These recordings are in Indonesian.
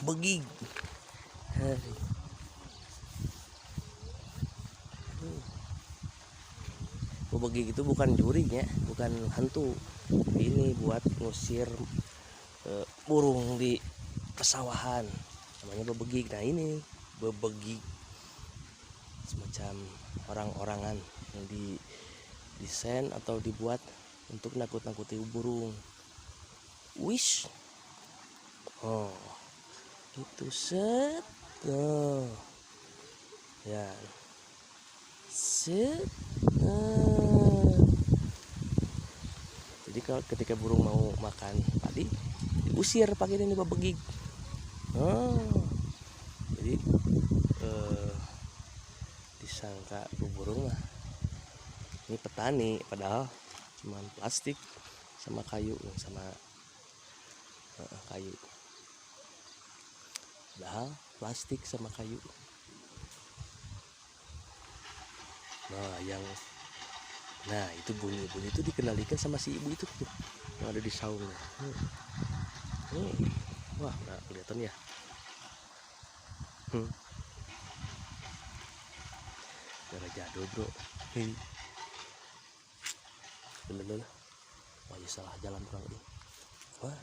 begig. Bebegig itu bukan juring ya, bukan hantu. Ini buat ngusir burung di pesawahan, namanya bebegig. Nah ini bebegig, semacam orang-orangan yang didesain atau dibuat untuk nakut-nakuti burung. Wish, oh itu set, oh ya set. Jadi kalau ketika burung mau makan padi diusir pakai ini bebegig. Jadi disangka burung lah ini petani, padahal cuma plastik sama kayu, sama kayu, padahal plastik sama kayu. Nah itu bunyi itu dikendalikan sama si ibu itu tuh yang ada di saungnya. Wah nggak kelihatan ya. Darah jadul bro. Bener-bener. Wah ya salah jalan orang ini. Wah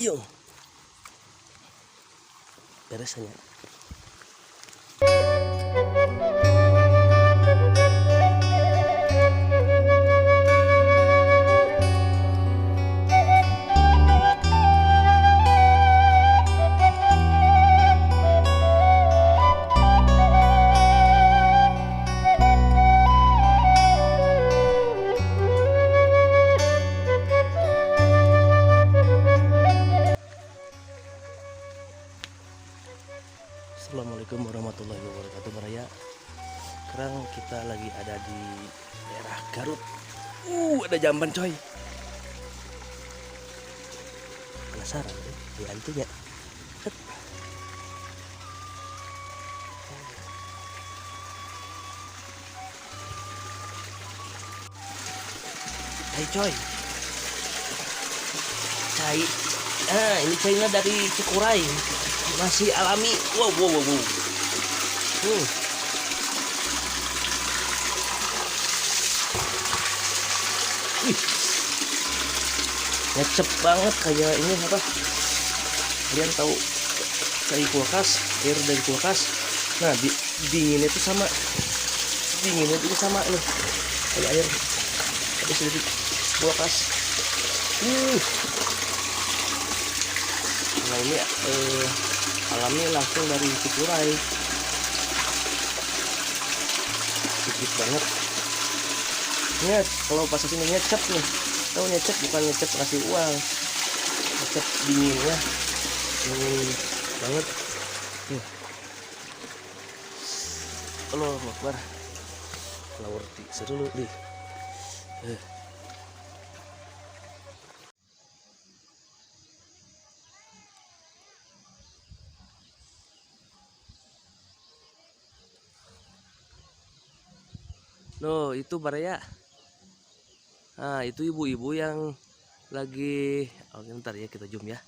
Yo. Beresnya. Assalamualaikum warahmatullahi wabarakatuh Baraya. Sekarang kita lagi ada di daerah Garut. Ada jamban coy. Penasaran tuh di hantunya. Set. Hai coy. Cai. Ini cainya dari Cikuray. Masih alami. Wow. Ngecep banget kayak ini apa? Kalian tahu dari kulkas, air dari kulkas. Nah, dinginnya itu sama. Dinginnya itu sama loh. Kayak air habis dari kulkas. Nah, ini alami langsung dari Cikuray. Sedikit banget. Ini kalau pas kesini nyecep nih. Tahu nyecep bukan nyecep kasih uang. Nyecep dinginnya. Dingin banget. Kalau Akbar. Flower tea seru nih. Loh, itu Baraya. Nah, itu ibu-ibu yang lagi ntar ya kita zoom ya.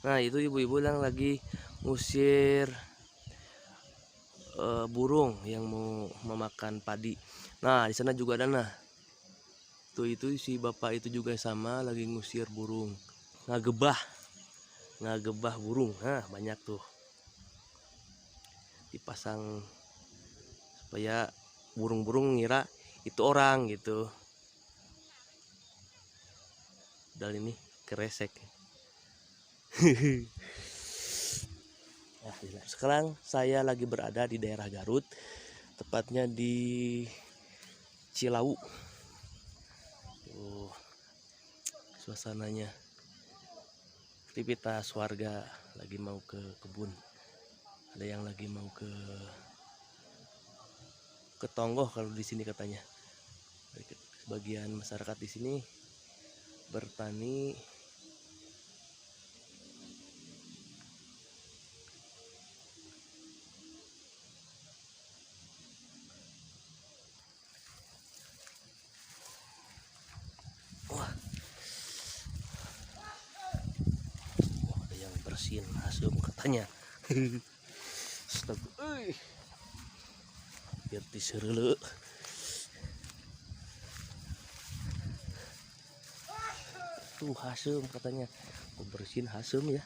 Nah, itu ibu-ibu yang lagi ngusir burung yang mau memakan padi. Nah, di sana juga ada nah. Itu si bapak itu juga sama lagi ngusir burung. Ngagebah burung. Nah, banyak tuh. Dipasang supaya burung-burung ngira itu orang gitu. Padahal ini keresek. Nah, sekarang saya lagi berada di daerah Garut, tepatnya di Cilau. Tuh, suasananya. Aktivitas warga lagi mau ke kebun. Ada yang lagi mau ke Tonggoh kalau di sini katanya. Sebagian masyarakat di sini bertani. Wah, ada yang bersihin asum katanya. Biar diserele. Tuh hasem katanya. Bersihin hasem ya.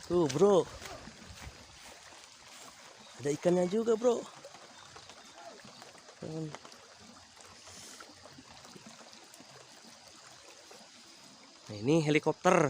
Tuh bro, ada ikannya juga bro. Nah, ini helikopter.